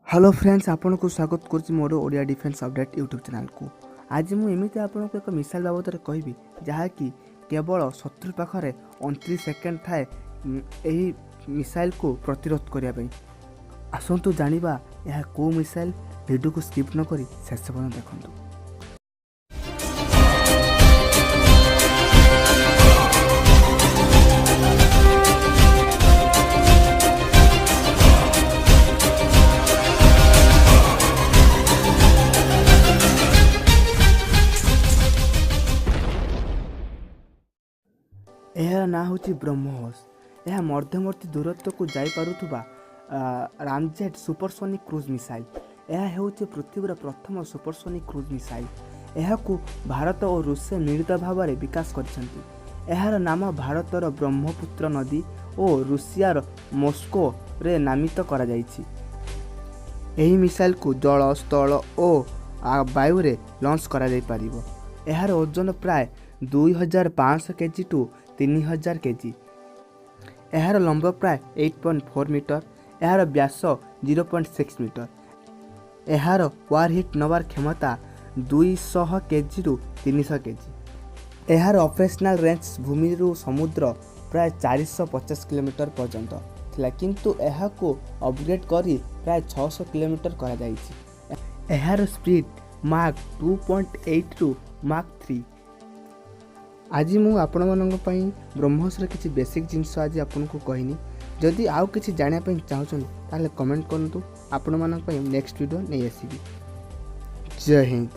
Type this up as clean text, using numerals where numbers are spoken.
Hello friends, आपन को स्वागत करुच्ची मोर Odia defence update YouTube channel को। आज मुझे आपन को एक मिसाइल बाबद कहबी जहाँकि केवल शत्रु पाखे 29 सेकेंड थाए यही मिसाइल को प्रतिरोध करने। आसतु जानिबा यह को मिसाइल। वीडियो को स्किप न करी शेष पर्यंत देखंतु। यह ना हूँ ब्रह्मोस। यह मध्यवर्ती दूरत्व को जापा रामजेट सुपरसोनिक क्रूज मिसाइल। यह हूँ पृथ्वीर प्रथम सुपरसोनिक क्रूज मिसाइल। यह को भारत और रूस मिलित भाव में विकास कर। यार नाम भारतर ब्रह्मपुत्र नदी और रूसियार मॉस्को रे नामित करा जायछि। एही मिसाइल को जल स्थल और वायु रे लॉन्च करा जाय परिबो। यार ओजन प्राय 2500 केजी टू 3000 केजी। यार लंब प्राय 8.4 मीटर। यार व्यास 0.6 मीटर। यार वारहिट नवार क्षमता 200 केजी रु 300 केजी। यार ऑपरेशनल रेंज भूमि रु समुद्र प्राय 450 किलोमीटर पर्यंत थिला, किंतु यह को अपग्रेड करी प्राय 600 किलोमीटर करा जायछि। यार स्पीड माक 2.8 रु माक 3। आज मु आपण मानक पई ब्रह्मोस रे किछि बेसिक जिंस आज आपन को कहनी। जदि आउ किछि जानिया पई चाहछन ताले कमेंट करंतु। आपण मानक पई नेक्स्ट वीडियो नै आसीबी। जय हिंद।